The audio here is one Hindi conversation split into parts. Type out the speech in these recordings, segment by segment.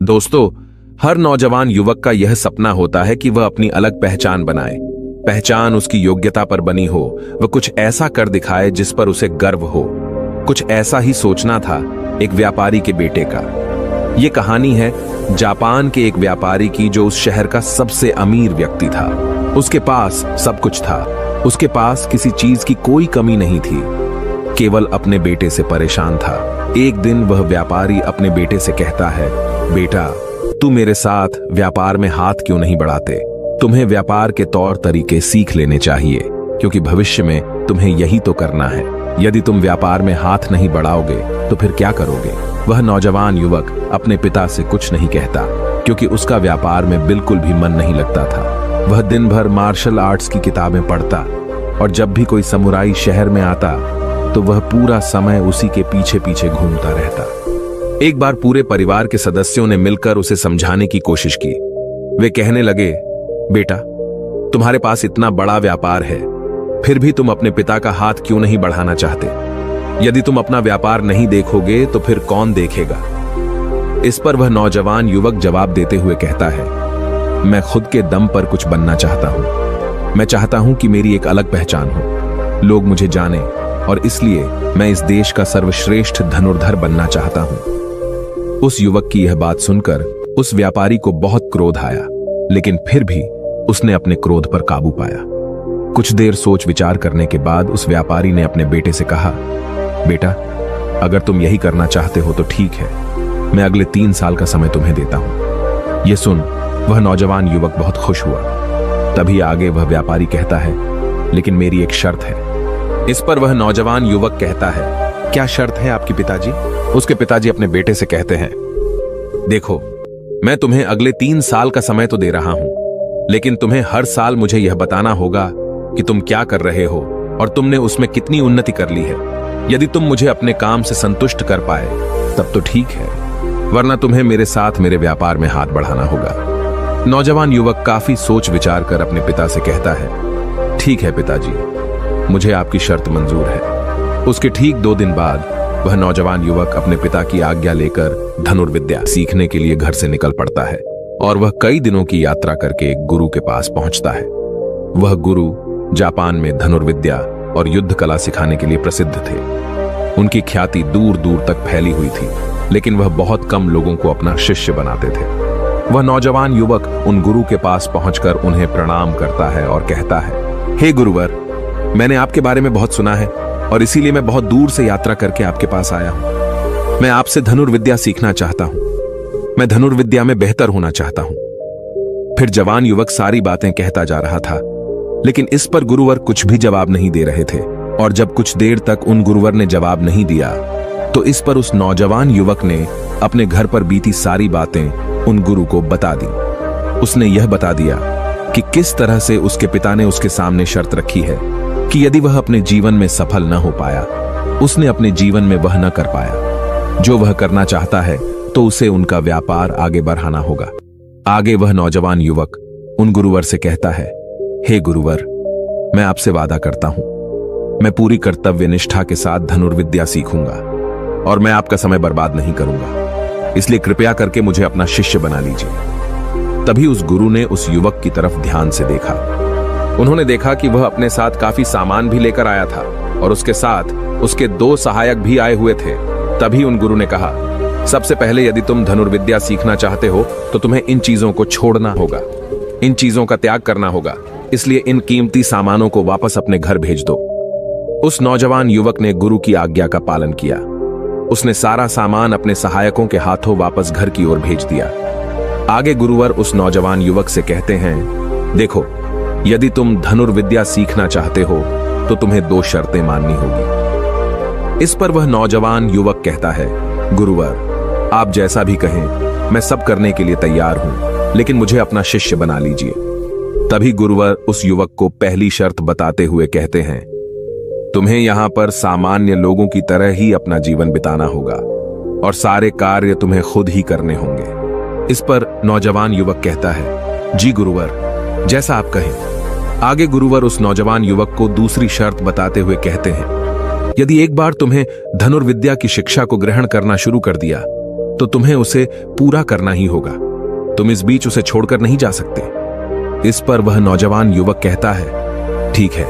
दोस्तों, हर नौजवान युवक का यह सपना होता है कि वह अपनी अलग पहचान बनाए। पहचान उसकी योग्यता पर बनी हो, वह कुछ ऐसा कर दिखाए जिस पर उसे गर्व हो। कुछ ऐसा ही सोचना था एक व्यापारी के बेटे का। यह कहानी है जापान के एक व्यापारी की जो उस शहर का सबसे अमीर व्यक्ति था। उसके पास सब कुछ था, उसके पास किसी चीज की कोई कमी नहीं थी, केवल अपने बेटे से परेशान था। एक दिन वह व्यापारी अपने बेटे से कहता है, बेटा, तू मेरे साथ व्यापार में हाथ क्यों नहीं बढ़ाते? तुम्हें व्यापार के तौर तरीके सीख लेने चाहिए, क्योंकि भविष्य में तुम्हें यही तो करना है। यदि तुम व्यापार में हाथ नहीं बढ़ाओगे तो फिर क्या करोगे? वह नौजवान युवक अपने पिता से कुछ नहीं कहता, क्योंकि उसका व्यापार में बिल्कुल भी मन नहीं लगता था। वह दिन भर मार्शल आर्ट्स की किताबें पढ़ता और जब भी कोई समुराई शहर में आता तो वह पूरा समय उसी के पीछे पीछे घूमता रहता। एक बार पूरे परिवार के सदस्यों ने मिलकर उसे समझाने की कोशिश की। वे कहने लगे, बेटा, तुम्हारे पास इतना बड़ा व्यापार है, फिर भी तुम अपने पिता का हाथ क्यों नहीं बढ़ाना चाहते? यदि तुम अपना व्यापार नहीं देखोगे तो फिर कौन देखेगा? इस पर वह नौजवान युवक जवाब देते हुए कहता है, मैं खुद के दम पर कुछ बनना चाहता हूं। मैं चाहता हूं कि मेरी एक अलग पहचान हो, लोग मुझे जाने, और इसलिए मैं इस देश का सर्वश्रेष्ठ धनुर्धर बनना चाहता हूं। उस युवक की यह बात सुनकर उस व्यापारी को बहुत क्रोध आया, लेकिन फिर भी उसने अपने क्रोध पर काबू पाया। कुछ देर सोच विचार करने के बाद उस व्यापारी ने अपने बेटे से कहा, बेटा, अगर तुम यही करना चाहते हो तो ठीक है, मैं अगले 3 साल का समय तुम्हें देता हूं। यह सुन वह नौजवान युवक बहुत खुश हुआ। तभी आगे वह व्यापारी कहता है, लेकिन मेरी एक शर्त है। इस पर वह नौजवान युवक कहता है, क्या शर्त है आपकी पिताजी? उसके पिताजी अपने बेटे से कहते हैं, देखो, मैं तुम्हें अगले 3 साल का समय तो दे रहा हूं, लेकिन तुम्हें हर साल मुझे यह बताना होगा कि तुम क्या कर रहे हो और तुमने उसमें कितनी उन्नति कर ली है। यदि तुम मुझे अपने काम से संतुष्ट कर पाए तब तो ठीक है, वरना तुम्हें मेरे साथ मेरे व्यापार में हाथ बढ़ाना होगा। नौजवान युवक काफी सोच विचार कर अपने पिता से कहता है, ठीक है पिताजी, मुझे आपकी शर्त मंजूर है। उसके ठीक 2 दिन बाद वह नौजवान युवक अपने पिता की आज्ञा लेकर धनुर्विद्या सीखने के लिए घर से निकल पड़ता है और वह कई दिनों की यात्रा करके एक गुरु के पास पहुंचता है। वह गुरु जापान में धनुर्विद्या और युद्ध कला सिखाने के लिए प्रसिद्ध थे। उनकी ख्याति दूर दूर तक फैली हुई थी, लेकिन वह बहुत कम लोगों को अपना शिष्य बनाते थे। वह नौजवान युवक उन गुरु के पास पहुंचकर उन्हें प्रणाम करता है और कहता है, हे गुरुवर, मैंने आपके बारे में बहुत सुना है और इसीलिए मैं बहुत दूर से यात्रा करके आपके पास आया हूं। मैं आपसे धनुर्विद्या सीखना चाहता हूं। मैं धनुर्विद्या में बेहतर होना चाहता हूं। फिर जवान युवक सारी बातें कहता जा रहा था, लेकिन इस पर गुरुवर कुछ भी जवाब नहीं दे रहे थे। और जब कुछ देर तक उन गुरुवर ने जवाब नहीं दिया तो इस पर उस नौजवान युवक ने अपने घर पर बीती सारी बातें उन गुरु को बता दी। उसने यह बता दिया कि किस तरह से उसके पिता ने उसके सामने शर्त रखी है कि यदि वह अपने जीवन में सफल न हो पाया, उसने अपने जीवन में वह न कर पाया जो वह करना चाहता है, तो उसे उनका व्यापार आगे बढ़ाना होगा। आगे वह नौजवान युवक उन गुरुवर से कहता है, हे गुरुवर, मैं आपसे वादा करता हूं, मैं पूरी कर्तव्य निष्ठा के साथ धनुर्विद्या सीखूंगा और मैं आपका समय बर्बाद नहीं करूंगा, इसलिए कृपया करके मुझे अपना शिष्य बना लीजिए। तभी उस गुरु ने उस युवक की तरफ ध्यान से देखा। उन्होंने देखा कि वह अपने साथ काफी सामान भी लेकर आया था और उसके साथ उसके 2 सहायक भी आए हुए थे। तभी उन गुरु ने कहा, सबसे पहले यदि तुम धनुर्विद्या सीखना चाहते हो तो तुम्हें इन चीजों को छोड़ना होगा, इन चीजों का त्याग करना होगा, इसलिए इन कीमती सामानों को वापस अपने घर भेज दो। उस नौजवान युवक ने गुरु की आज्ञा का पालन किया। उसने सारा सामान अपने सहायकों के हाथों वापस घर की ओर भेज दिया। आगे गुरुवर उस नौजवान युवक से कहते हैं, देखो, यदि तुम धनुर्विद्या सीखना चाहते हो तो तुम्हें 2 शर्तें माननी होगी। इस पर वह नौजवान युवक कहता है, गुरुवर, आप जैसा भी कहें, मैं सब करने के लिए तैयार हूं, लेकिन मुझे अपना शिष्य बना लीजिए। तभी गुरुवर उस युवक को पहली शर्त बताते हुए कहते हैं, तुम्हें यहां पर सामान्य लोगों की तरह ही अपना जीवन बिताना होगा और सारे कार्य तुम्हें खुद ही करने होंगे। इस पर नौजवान युवक कहता है, जी गुरुवर, जैसा आप कहें। आगे गुरुवर उस नौजवान युवक को दूसरी शर्त बताते हुए कहते हैं, यदि एक बार तुम्हें धनुर्विद्या की शिक्षा को ग्रहण करना शुरू कर दिया तो तुम्हें उसे पूरा करना ही होगा। तुम इस बीच उसे छोड़कर नहीं जा सकते। इस पर वह नौजवान युवक कहता है, ठीक है,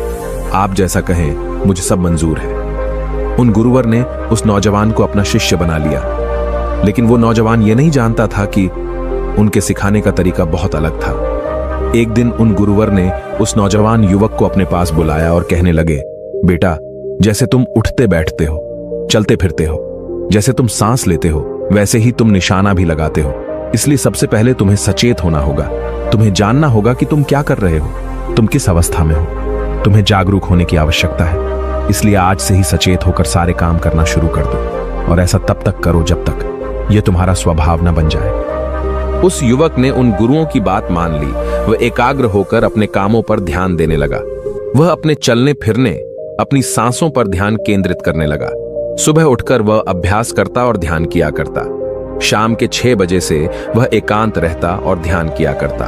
आप जैसा कहें, मुझे सब मंजूर है। उन गुरुवर ने उस नौजवान को अपना शिष्य बना लिया, लेकिन वो नौजवान ये नहीं जानता था कि उनके सिखाने का तरीका बहुत अलग था। एक दिन उन गुरुवर ने उस नौजवान युवक को अपने पास बुलाया और कहने लगे, बेटा, जैसे तुम उठते बैठते हो, चलते फिरते हो, जैसे तुम सांस लेते हो, वैसे ही तुम निशाना भी लगाते हो। इसलिए सबसे पहले तुम्हें सचेत होना होगा। तुम्हें जानना होगा कि तुम क्या कर रहे हो, तुम किस अवस्था में हो। तुम्हें जागरूक होने की आवश्यकता है। इसलिए आज से ही सचेत होकर सारे काम करना शुरू कर दो, और ऐसा तब तक करो जब तक यह तुम्हारा स्वभाव न बन जाए। उस युवक ने उन गुरुओं की बात मान ली। वह एकाग्र होकर अपने कामों पर ध्यान देने लगा। वह अपने चलने फिरने, अपनी सांसों पर ध्यान केंद्रित करने लगा। सुबह उठकर वह अभ्यास करता और ध्यान किया करता। शाम के 6 बजे से वह एकांत रहता और ध्यान किया करता।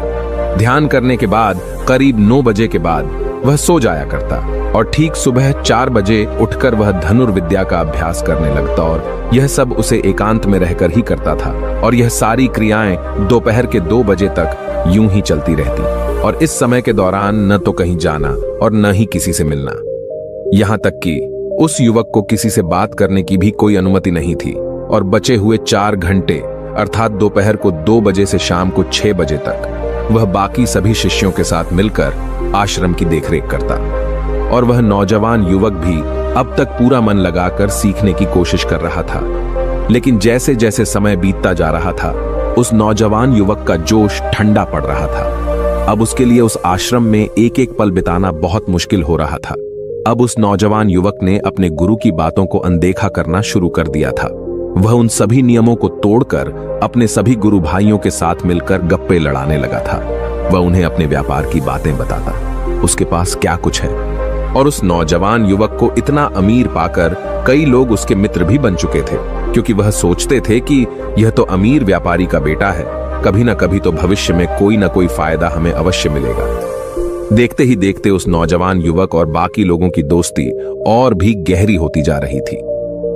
ध्यान करने के बाद करीब 9 बजे के बाद वह सो जाया करता और ठीक सुबह 4 बजे उठकर वह धनुर्विद्या का अभ्यास करने लगता, और यह सब उसे एकांत में रहकर ही करता था। और यह सारी क्रियाएं दोपहर के 2 बजे तक यूं ही चलती रहती, और इस समय के दौरान न तो कहीं जाना और न ही किसी से मिलना। यहां तक कि उस युवक को किसी से बात करने की भी कोई अनुमति नहीं थी, और बचे हुए 4 घंटे अर्थात दोपहर को 2 बजे से शाम को 6 बजे तक वह बाकी सभी शिष्यों के साथ मिलकर आश्रम की देखरेख करता। और वह नौजवान युवक भी अब तक पूरा मन लगाकर सीखने की कोशिश कर रहा था। लेकिन जैसे जैसे समय बीतता जा रहा था, उस नौजवान युवक का जोश ठंडा पड़ रहा था। अब उसके लिए उस आश्रम में एक एक पल बिताना बहुत मुश्किल हो रहा था। अब उस नौजवान युवक ने अपने गुरु की बातों को अनदेखा करना शुरू कर दिया था। वह उन सभी नियमों को तोड़कर अपने सभी गुरु भाइयों के साथ मिलकर गप्पे लड़ाने लगा था। वह उन्हें अपने व्यापार की बातें बताता, उसके पास क्या कुछ है। और उस नौजवान युवक को इतना अमीर पाकर कई लोग उसके मित्र भी बन चुके थे, क्योंकि वह सोचते थे कि यह तो अमीर व्यापारी का बेटा है, कभी ना कभी तो भविष्य में कोई ना कोई फायदा हमें अवश्य मिलेगा। देखते ही देखते उस नौजवान युवक और बाकी लोगों की दोस्ती और भी गहरी होती जा रही थी।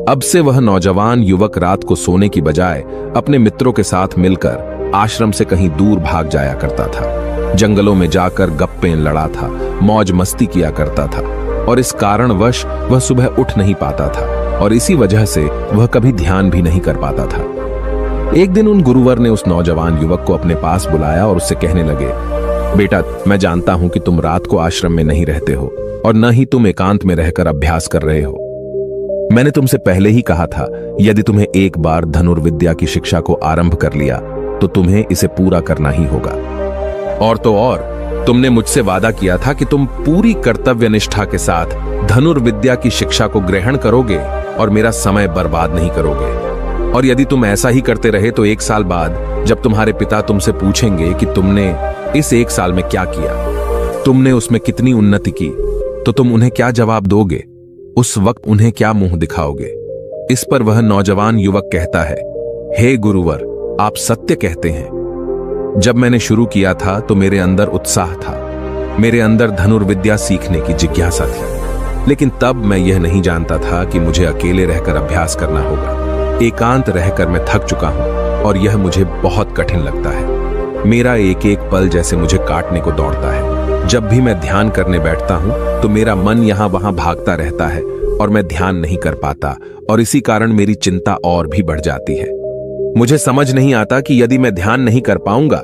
अब से वह नौजवान युवक रात को सोने की बजाय अपने मित्रों के साथ मिलकर आश्रम से कहीं दूर भाग जाया करता था। जंगलों में जाकर गप्पे लड़ा था, मौज मस्ती किया करता था, और इस कारणवश वह सुबह उठ नहीं पाता था, और इसी वजह से वह कभी ध्यान भी नहीं कर पाता था। एक दिन उन गुरुवर ने उस नौजवान युवक को अपने पास बुलाया और उससे कहने लगे, बेटा, मैं जानता हूं कि तुम रात को आश्रम में नहीं रहते हो और न ही तुम एकांत में रहकर अभ्यास कर रहे हो। मैंने तुमसे पहले ही कहा था, यदि तुम्हें एक बार धनुर्विद्या की शिक्षा को आरंभ कर लिया तो तुम्हें इसे पूरा करना ही होगा। और तो और, तुमने मुझसे वादा किया था कि तुम पूरी कर्तव्य निष्ठा के साथ धनुर्विद्या की शिक्षा को ग्रहण करोगे और मेरा समय बर्बाद नहीं करोगे। और यदि तुम ऐसा ही करते रहे तो 1 साल बाद जब तुम्हारे पिता तुमसे पूछेंगे कि तुमने इस 1 साल में क्या किया, तुमने उसमें कितनी उन्नति की, तो तुम उन्हें क्या जवाब दोगे? उस वक्त उन्हें क्या मुंह दिखाओगे? इस पर वह नौजवान युवक कहता है, हे गुरुवर, आप सत्य कहते हैं। जब मैंने शुरू किया था तो मेरे अंदर उत्साह था, मेरे अंदर धनुर्विद्या सीखने की जिज्ञासा थी, लेकिन तब मैं यह नहीं जानता था कि मुझे अकेले रहकर अभ्यास करना होगा। एकांत रहकर मैं थक चुका हूं और यह मुझे बहुत कठिन लगता है। मेरा एक एक पल जैसे मुझे काटने को दौड़ता है। जब भी मैं ध्यान करने बैठता हूं तो मेरा मन यहां वहां भागता रहता है और मैं ध्यान नहीं कर पाता, और इसी कारण मेरी चिंता और भी बढ़ जाती है। मुझे समझ नहीं आता कि यदि मैं ध्यान नहीं कर पाऊंगा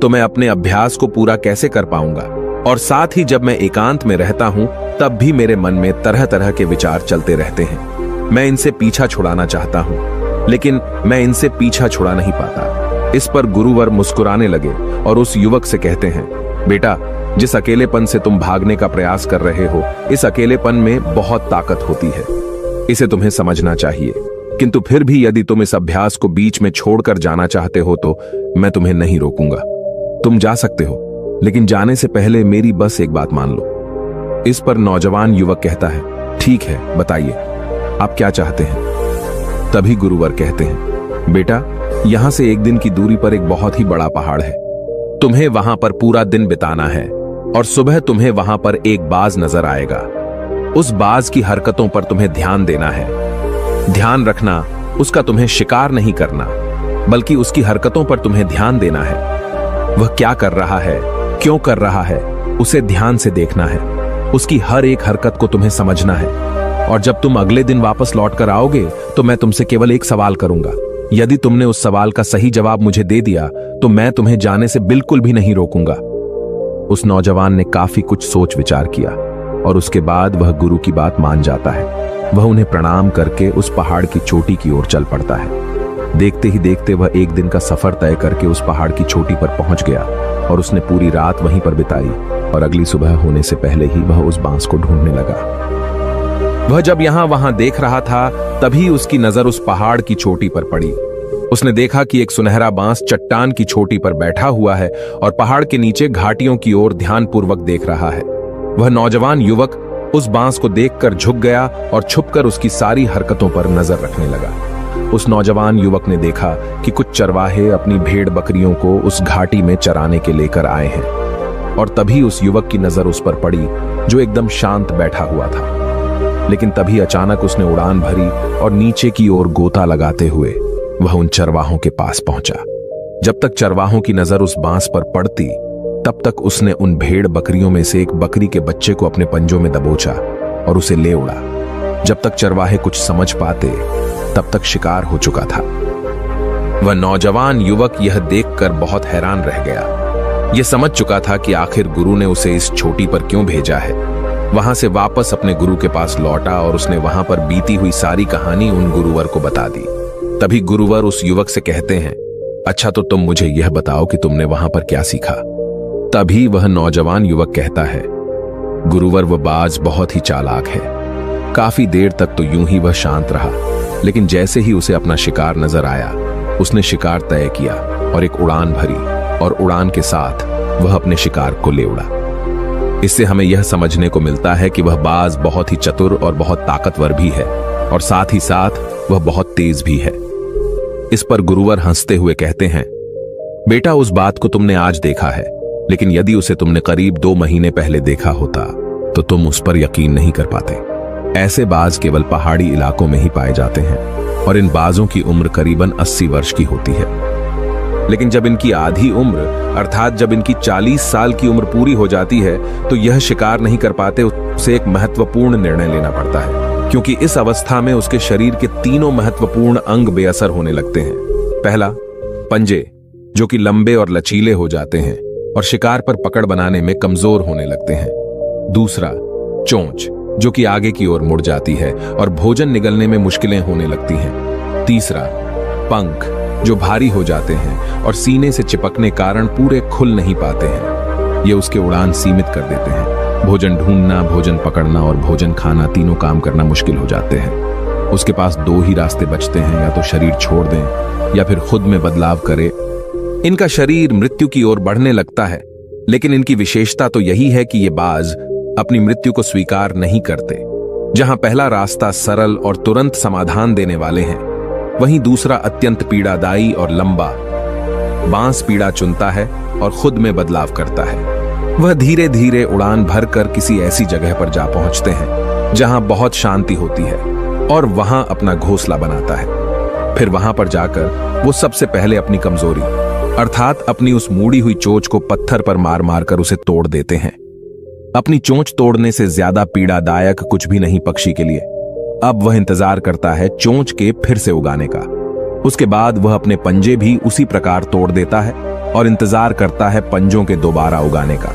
तो मैं अपने अभ्यास को पूरा कैसे कर पाऊंगा। और साथ ही जब मैं एकांत में रहता हूं तब भी मेरे मन में तरह तरह के विचार चलते रहते हैं। मैं इनसे पीछा छुड़ाना चाहता हूं, लेकिन मैं इनसे पीछा छुड़ा नहीं पाता। इस पर गुरुवर मुस्कुराने लगे और उस युवक से कहते हैं, बेटा, जिस अकेलेपन से तुम भागने का प्रयास कर रहे हो, इस अकेलेपन में बहुत ताकत होती है, इसे तुम्हें समझना चाहिए। किंतु फिर भी यदि तुम इस अभ्यास को बीच में छोड़कर जाना चाहते हो तो मैं तुम्हें नहीं रोकूंगा। तुम जा सकते हो, लेकिन जाने से पहले मेरी बस एक बात मान लो। इस पर नौजवान युवक कहता है, ठीक है, बताइए, आप क्या चाहते हैं? तभी गुरुवर कहते हैं, बेटा, यहां से 1 दिन की दूरी पर एक बहुत ही बड़ा पहाड़ है। तुम्हें वहां पर पूरा दिन बिताना है और सुबह तुम्हें वहां पर एक बाज नजर आएगा। उस बाज की हरकतों पर तुम्हें ध्यान देना है। ध्यान रखना, उसका तुम्हें शिकार नहीं करना। बल्कि उसकी हरकतों पर तुम्हें ध्यान देना है। वह क्या कर रहा है, क्यों कर रहा है, उसे ध्यान से देखना है। उसकी हर एक हरकत को तुम्हें समझना है। और जब तुम अगले दिन वापस लौट कर आओगे तो मैं तुमसे केवल एक सवाल करूंगा। यदि तुमने उस सवाल का सही जवाब मुझे दे दिया तो मैं तुम्हें जाने से बिल्कुल भी नहीं रोकूंगा। उस नौजवान ने काफी कुछ सोच विचार किया और उसके बाद वह गुरु की बात मान जाता है। वह उन्हें प्रणाम करके उस पहाड़ की चोटी की ओर चल पड़ता है। देखते ही देखते वह एक दिन का सफर तय करके उस पहाड़ की चोटी पर पहुंच गया और उसने पूरी रात वहीं पर बिताई और अगली सुबह होने से पहले ही वह उस बांस को ढूंढने लगा। वह जब यहां वहां देख रहा था तभी उसकी नजर उस पहाड़ की चोटी पर पड़ी। उसने देखा कि एक सुनहरा बांस चट्टान की चोटी पर बैठा हुआ है और पहाड़ के नीचे घाटियों की ओर ध्यानपूर्वक देख रहा है। वह नौजवान युवक उस बांस को देखकर झुक गया और छुपकर उसकी सारी हरकतों पर नजर रखने लगा। उस नौजवान युवक ने देखा कि कुछ चरवाहे अपनी भेड़ बकरियों को उस घाटी में चराने के लेकर आए हैं और तभी उस युवक की नजर उस पर पड़ी जो एकदम शांत बैठा हुआ था। लेकिन तभी अचानक उसने उड़ान भरी और नीचे की ओर गोता लगाते हुए वह उन चरवाहों के पास पहुंचा। जब तक चरवाहों की नजर उस बांस पर पड़ती तब तक उसने उन भेड़ बकरियों में से एक बकरी के बच्चे को अपने पंजों में दबोचा और उसे ले उड़ा। जब तक चरवाहे कुछ समझ पाते तब तक शिकार हो चुका था। वह नौजवान युवक यह देखकर बहुत हैरान रह गया। यह समझ चुका था कि आखिर गुरु ने उसे इस चोटी पर क्यों भेजा है। वहां से वापस अपने गुरु के पास लौटा और उसने वहां पर बीती हुई सारी कहानी उन गुरुवर को बता दी। तभी गुरुवर उस युवक से कहते हैं, अच्छा तो तुम मुझे यह बताओ कि तुमने वहां पर क्या सीखा। तभी वह नौजवान युवक कहता है, गुरुवर वह बाज बहुत ही चालाक है। काफी देर तक तो यूं ही वह शांत रहा, लेकिन जैसे ही उसे अपना शिकार नजर आया उसने शिकार तय किया और एक उड़ान भरी और उड़ान के साथ वह अपने शिकार को ले उड़ा। इससे हमें यह समझने को मिलता है कि वह बाज बहुत ही चतुर और बहुत ताकतवर भी है और साथ ही साथ वह बहुत तेज भी है। इस पर गुरुवर हंसते हुए कहते हैं, बेटा उस बात को तुमने आज देखा है, लेकिन यदि उसे तुमने करीब 2 महीने पहले देखा होता तो तुम उस पर यकीन नहीं कर पाते। ऐसे बाज केवल पहाड़ी इलाकों में ही पाए जाते हैं और इन बाजों की उम्र करीबन 80 वर्ष की होती है। लेकिन जब इनकी आधी उम्र अर्थात जब इनकी 40 साल की उम्र पूरी हो जाती है तो यह शिकार नहीं कर पाते। उसे एक महत्वपूर्ण निर्णय लेना पड़ता है, क्योंकि इस अवस्था में उसके शरीर के तीनों महत्वपूर्ण अंग बेअसर होने लगते हैं। पहला, पंजे, जो कि लंबे और लचीले हो जाते हैं और शिकार पर पकड़ बनाने में कमजोर होने लगते हैं। दूसरा, चोंच, जो कि आगे की ओर मुड़ जाती है और भोजन निगलने में मुश्किलें होने लगती हैं। तीसरा, पंख, जो भारी हो जाते हैं और सीने से चिपकने कारण पूरे खुल नहीं पाते हैं। ये उसके उड़ान सीमित कर देते हैं। भोजन ढूंढना, भोजन पकड़ना और भोजन खाना तीनों काम करना मुश्किल हो जाते हैं। उसके पास 2 ही रास्ते बचते हैं, या तो शरीर छोड़ दें या फिर खुद में बदलाव करे। इनका शरीर मृत्यु की ओर बढ़ने लगता है, लेकिन इनकी विशेषता तो यही है कि ये बाज अपनी मृत्यु को स्वीकार नहीं करते। जहां पहला रास्ता सरल और तुरंत समाधान देने वाले हैं, वहीं दूसरा अत्यंत पीड़ादायी और लंबा। बांस पीड़ा चुनता है और खुद में बदलाव करता है। वह धीरे धीरे उड़ान भरकर किसी ऐसी जगह पर जा पहुंचते हैं जहां बहुत शांति होती है और वहां अपना घोंसला बनाता है। फिर वहां पर जाकर वो सबसे पहले अपनी कमजोरी अर्थात अपनी उस मुड़ी हुई चोंच को पत्थर पर मार मार कर उसे तोड़ देते हैं। अपनी चोंच तोड़ने से ज्यादा पीड़ादायक कुछ भी नहीं पक्षी के लिए। अब वह इंतजार करता है चोंच के फिर से उगाने का। उसके बाद वह अपने पंजे भी उसी प्रकार तोड़ देता है और इंतजार करता है पंजों के दोबारा उगाने का।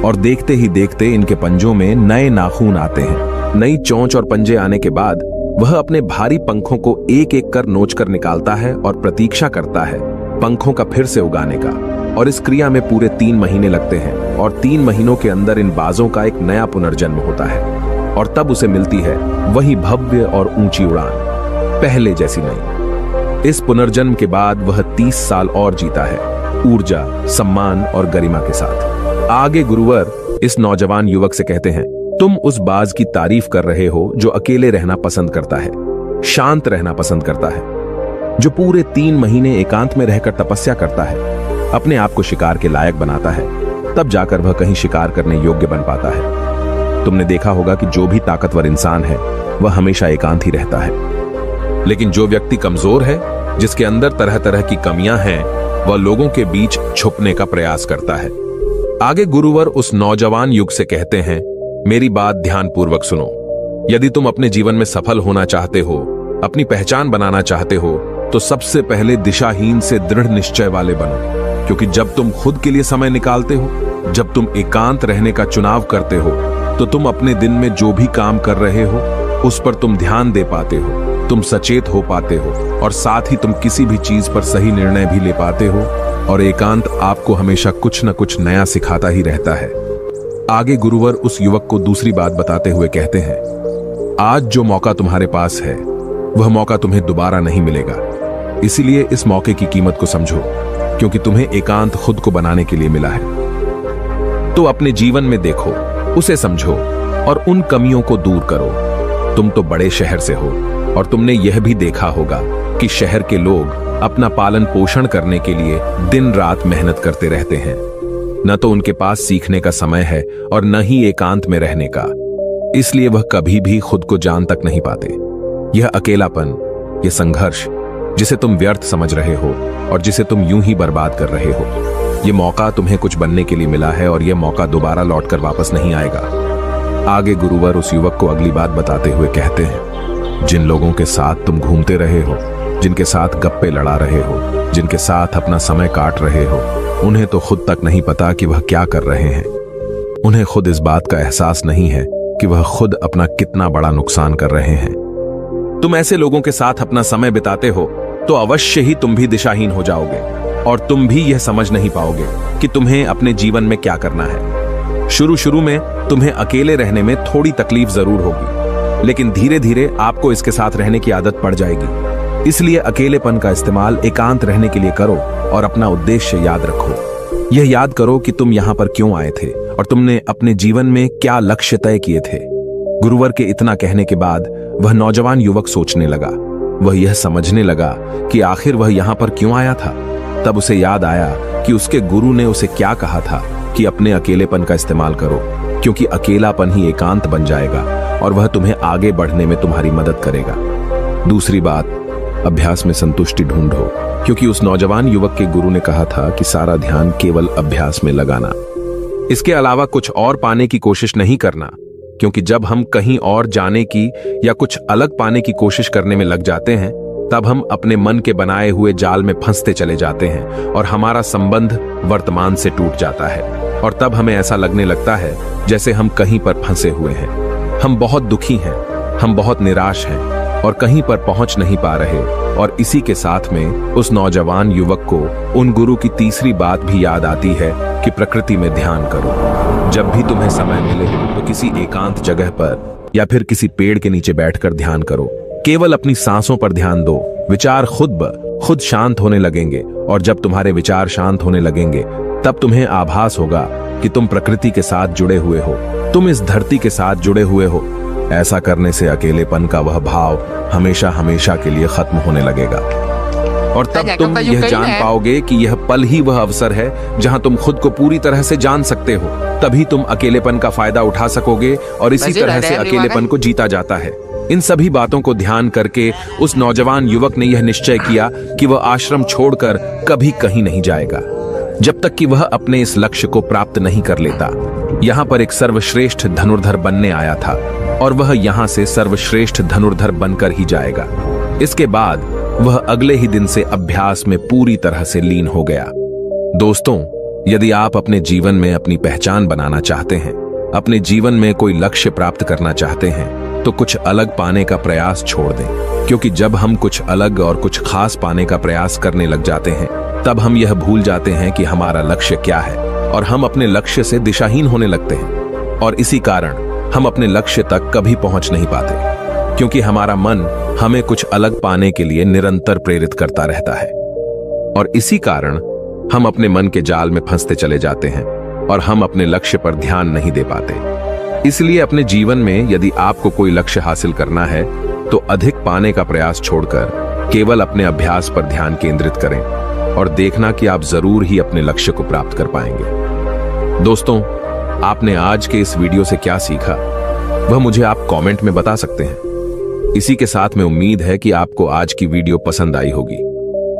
और देखते ही देखते इनके पंजों में नए नाखून आते हैं। नई चोंच और पंजे आने के बाद वह अपने भारी पंखों को एक एक कर नोच कर निकालता है और प्रतीक्षा करता है पंखों का फिर से उगाने का। और इस क्रिया में पूरे 3 महीने लगते हैं और 3 महीनों के अंदर इन बाजों का एक नया पुनर्जन्म होता है और तब उसे मिलती है वही भव्य और ऊंची उड़ान, पहले जैसी नहीं। इस पुनर्जन्म के बाद वह 30 साल और जीता है, ऊर्जा, सम्मान और गरिमा के साथ। आगे गुरुवर इस नौजवान युवक से कहते हैं, तुम उस बाज की तारीफ कर रहे हो जो अकेले रहना पसंद करता है, शांत रहना पसंद करता है, जो पूरे 3 महीने एकांत में रहकर तपस्या करता है, अपने आप को शिकार के लायक बनाता है, तब जाकर वह कहीं शिकार करने योग्य बन पाता है। तुमने देखा होगा कि जो भी ताकतवर इंसान है वह हमेशा एकांत ही रहता है, लेकिन जो व्यक्ति कमजोर है जिसके अंदर तरह तरह की कमियां हैं, वह लोगों के बीच छुपने का प्रयास करता है। आगे गुरुवर उस नौजवान युग से कहते हैं, मेरी बात ध्यानपूर्वक सुनो। यदि तुम अपने जीवन में सफल होना चाहते हो, अपनी पहचान बनाना चाहते हो, तो सबसे पहले दिशाहीन से दृढ़ निश्चय वाले बनो। क्योंकि जब तुम खुद के लिए समय निकालते हो, जब तुम एकांत रहने का चुनाव करते हो, तो तुम अपने दिन में जो भी काम कर रहे हो उस पर तुम ध्यान दे पाते हो, तुम सचेत हो पाते हो और साथ ही तुम किसी भी चीज पर सही निर्णय भी ले पाते हो। और एकांत आपको हमेशा कुछ न कुछ नया सिखाता ही रहता है। आगे गुरुवर उस युवक को दूसरी बात बताते हुए कहते हैं, आज जो मौका तुम्हारे पास है वह मौका तुम्हें दोबारा नहीं मिलेगा। इसीलिए इस मौके की कीमत को समझो, क्योंकि तुम्हें एकांत खुद को बनाने के लिए मिला है। तो अपने जीवन में देखो, उसे समझो और उन कमियों को दूर करो। तुम तो बड़े शहर से हो और तुमने यह भी देखा होगा कि शहर के लोग अपना पालन पोषण करने के लिए दिन रात मेहनत करते रहते हैं। न तो उनके पास सीखने का समय है और न ही एकांत में रहने का। इसलिए वह कभी भी खुद को जान तक नहीं पाते। यह अकेलापन, यह संघर्ष जिसे तुम व्यर्थ समझ रहे हो और जिसे तुम यूं ही बर्बाद कर रहे हो, यह मौका तुम्हें कुछ बनने के लिए मिला है और यह मौका दोबारा लौटकर वापस नहीं आएगा। आगे गुरुवर उस युवक को अगली बात बताते हुए कहते हैं, जिन लोगों के साथ तुम घूमते रहे हो, जिनके साथ गप्पे लड़ा रहे हो, जिनके साथ अपना समय काट रहे हो, उन्हें तो खुद तक नहीं पता कि वह क्या कर रहे हैं। उन्हें खुद इस बात का एहसास नहीं है कि वह खुद अपना कितना बड़ा नुकसान कर रहे हैं। तुम ऐसे लोगों के साथ अपना समय बिताते हो तो अवश्य ही तुम भी दिशाहीन हो जाओगे और तुम भी यह समझ नहीं पाओगे कि तुम्हें अपने जीवन में क्या करना है। शुरू शुरू में तुम्हें अकेले रहने में थोड़ी तकलीफ जरूर होगी, लेकिन धीरे धीरे आपको इसके साथ रहने की आदत पड़ जाएगी। इसलिए अकेलेपन का इस्तेमाल एकांत रहने के लिए करो और अपना उद्देश्य याद रखो। यह याद करो कि तुम यहां पर क्यों आए थे और तुमने अपने जीवन में क्या लक्ष्य तय किए थे। गुरुवर के इतना कहने के बाद वह नौजवान युवक सोचने लगा। वह यह समझने लगा कि आखिर वह यहां पर क्यों आया था। तब उसे याद आया कि उसके गुरु ने उसे क्या कहा था कि अपने अकेलेपन का इस्तेमाल करो, क्योंकि अकेलापन ही एकांत बन जाएगा और वह तुम्हें आगे बढ़ने में तुम्हारी मदद करेगा। दूसरी बात, अभ्यास में संतुष्टि ढूंढो, क्योंकि उस नौजवान युवक के गुरु ने कहा था कि सारा ध्यान केवल अभ्यास में लगाना, इसके अलावा कुछ और पाने की कोशिश नहीं करना। क्योंकि जब हम कहीं और जाने की या कुछ अलग पाने की कोशिश करने में लग जाते हैं, तब हम अपने मन के बनाए हुए जाल में फंसते चले जाते हैं और हमारा संबंध वर्तमान से टूट जाता है। और तब हमें ऐसा लगने लगता है जैसे हम कहीं पर फंसे हुए हैं। हम बहुत दुखी हैं, हम बहुत निराश हैं और कहीं पर पहुंच नहीं पा रहे। और इसी के साथ में उस नौजवान युवक को उन गुरु की तीसरी बात भी याद आती है कि प्रकृति में ध्यान करो। जब भी तुम्हें समय मिले तो किसी एकांत जगह पर या फिर किसी पेड़ के नीचे बैठकर ध्यान करो। केवल अपनी सांसों पर ध्यान दो। विचार खुद शांत होने लगेंगे और जब तुम्हारे विचार शांत होने लगेंगे तब तुम्हें आभास होगा कि तुम प्रकृति के साथ जुड़े हुए हो, तुम इस धरती के साथ जुड़े हुए हो। ऐसा करने से अकेलेपन का वह भाव हमेशा हमेशा के लिए खत्म होने लगेगा और तब तुम यह जान पाओगे कि यह पल ही वह अवसर है जहां तुम खुद को पूरी तरह से जान सकते हो। तभी तुम अकेलेपन का फायदा उठा सकोगे और इसी तरह से अकेलेपन को जीता जाता है। इन सभी बातों को ध्यान करके उस नौजवान युवक ने यह निश्चय किया कि वह आश्रम छोड़कर कभी कहीं नहीं जाएगा जब तक कि वह अपने इस लक्ष्य को प्राप्त नहीं कर लेता। यहाँ पर एक सर्वश्रेष्ठ धनुर्धर बनने आया था और वह यहाँ से सर्वश्रेष्ठ धनुर्धर बनकर ही जाएगा। इसके बाद वह अगले ही दिन से अभ्यास में पूरी तरह से लीन हो गया। दोस्तों, यदि आप अपने जीवन में अपनी पहचान बनाना चाहते हैं, अपने जीवन में कोई लक्ष्य प्राप्त करना चाहते हैं, तो कुछ अलग पाने का प्रयास छोड़ दें। क्योंकि जब हम कुछ अलग और कुछ खास पाने का प्रयास करने लग जाते हैं, तब हम यह भूल जाते हैं कि हमारा लक्ष्य क्या है और हम अपने लक्ष्य से दिशाहीन होने लगते हैं। और इसी कारण हम अपने लक्ष्य तक कभी पहुंच नहीं पाते, क्योंकि हमारा मन हमें कुछ अलग पाने के लिए निरंतर प्रेरित करता रहता है। और इसी कारण हम अपने मन के जाल में फंसते चले जाते हैं और हम अपने लक्ष्य पर ध्यान नहीं दे पाते। इसलिए अपने जीवन में यदि आपको कोई लक्ष्य हासिल करना है तो अधिक पाने का प्रयास छोड़कर केवल अपने अभ्यास पर ध्यान केंद्रित करें और देखना कि आप जरूर ही अपने लक्ष्य को प्राप्त कर पाएंगे। दोस्तों, आपने आज के इस वीडियो से क्या सीखा वह मुझे आप कमेंट में बता सकते हैं। इसी के साथ में उम्मीद है कि आपको आज की वीडियो पसंद आई होगी।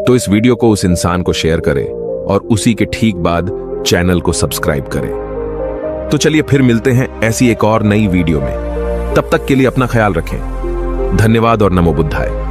तो इस वीडियो को उस इंसान को शेयर करें और उसी के ठीक बाद चैनल को सब्सक्राइब करें। तो चलिए फिर मिलते हैं ऐसी एक और नई वीडियो में। तब तक के लिए अपना ख्याल रखें। धन्यवाद और नमो बुद्धाय।